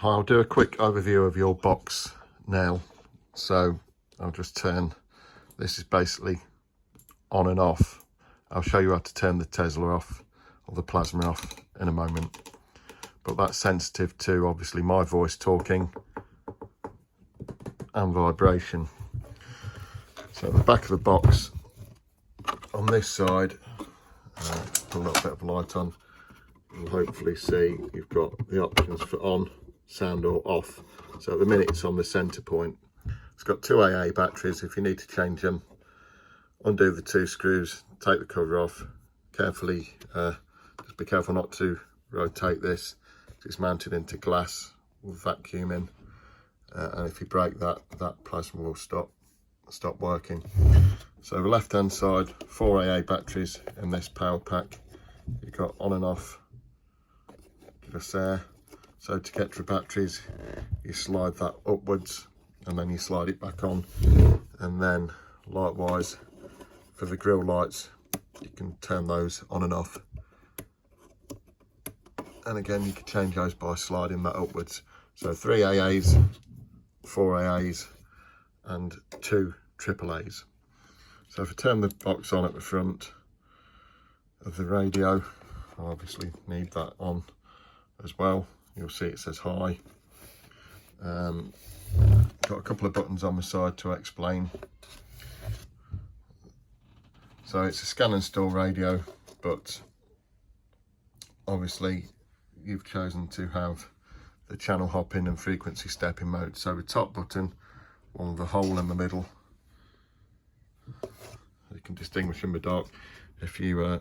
I'll do a quick overview of your box now. So I'll just turn, this is basically on and off. I'll show you how to turn the Tesla off or the plasma off in a moment. But that's sensitive to obviously my voice talking and vibration. So at the back of the box, on this side, put a little bit of light on, you'll hopefully see you've got the options for on, sound or off. So at the minute it's on the center point. It's got two AA batteries. If you need to change them, undo the two screws, take the cover off, carefully, just be careful not to rotate this. It's mounted into glass with vacuum in, and if you break that, that plasma will stop working. So the left hand side, 4 AA batteries in this power pack. You've got on and off just there. So to get to the batteries, you slide that upwards and then you slide it back on. And then likewise for the grille lights, you can turn those on and off. And again, you can change those by sliding that upwards. So 3 AAs, 4 AAs and 2 AAAs. So if I turn the box on at the front of the radio, I obviously need that on as well. You'll see it says hi. Got a couple of buttons on the side to explain. So it's a scan and store radio, but obviously you've chosen to have the channel hopping and frequency stepping mode. So the top button, on the hole in the middle, you can distinguish in the dark. If you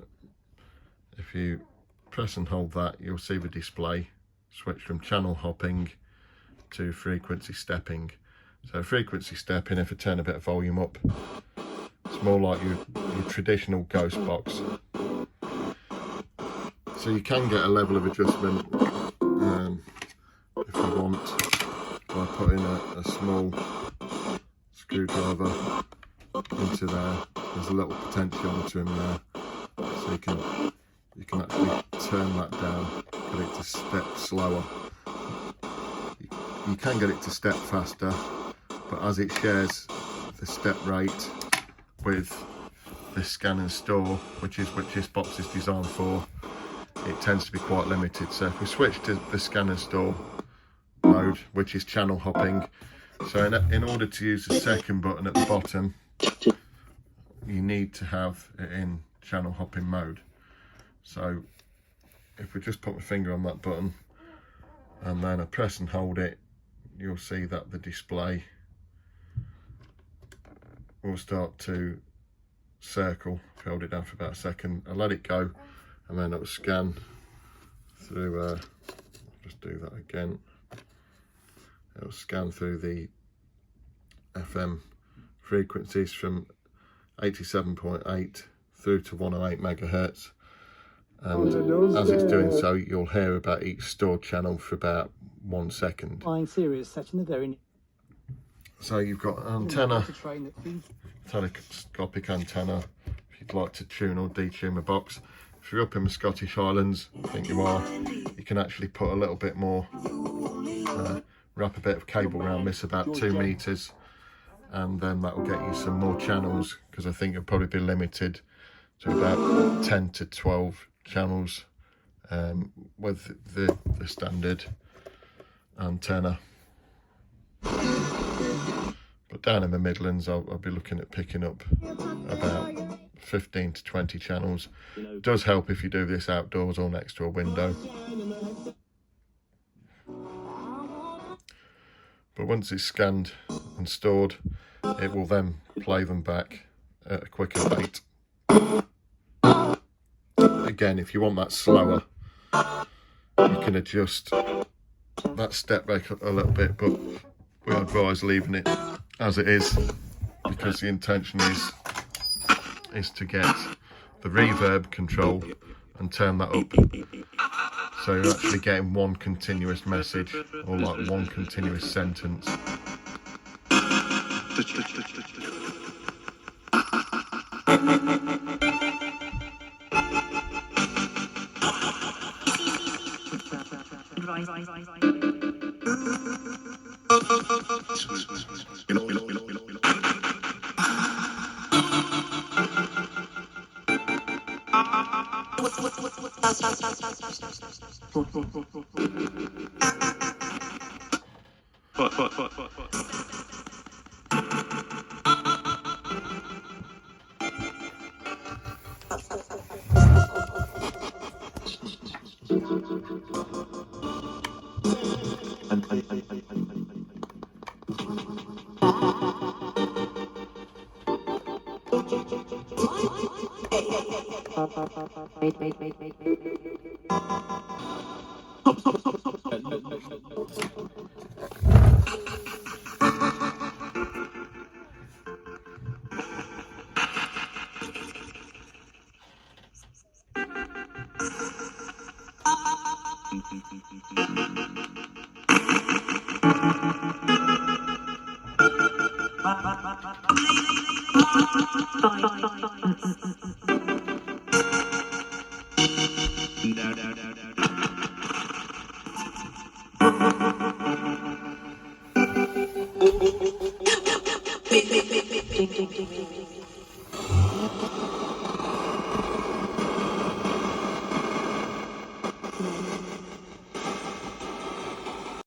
press and hold that, you'll see the display switch from channel hopping to frequency stepping. So frequency stepping, if I turn a bit of volume up, it's more like your traditional Ghost box. So you can get a level of adjustment if you want by putting a small screwdriver into there. There's a little potentiometer in there, so you can actually turn that down, get it to step slower. You can get it to step faster, but as it shares the step rate with this scan and store, which this box is designed for, it tends to be quite limited. So if we switch to the scan and store mode, which is channel hopping, so in order to use the second button at the bottom, you need to have it in channel hopping mode. So if we just put my finger on that button and then I press and hold it, you'll see that the display will start to circle. If you hold it down for about a second, I let it go, and then it will scan through, I'll just do that again. It will scan through the FM frequencies from 87.8 through to 108 megahertz. And as it's doing so, you'll hear about each stored channel for about 1 second. So you've got an antenna, telescopic antenna, if you'd like to tune or detune a box. If you're up in the Scottish Highlands, I think you are, you can actually put a little bit more, wrap a bit of cable around this, about 2 meters, and then that will get you some more channels, because I think you'll probably be limited to about 10 to 12 channels with the standard antenna. But down in the Midlands, I'll be looking at picking up about 15 to 20 channels. It does help if you do this outdoors or next to a window. But once it's scanned and stored, it will then play them back at a quicker rate. Again, if you want that slower, you can adjust that step back a little bit, but we advise leaving it as it is, because the intention is to get the reverb control and turn that up, so you're actually getting one continuous message, or like one continuous sentence.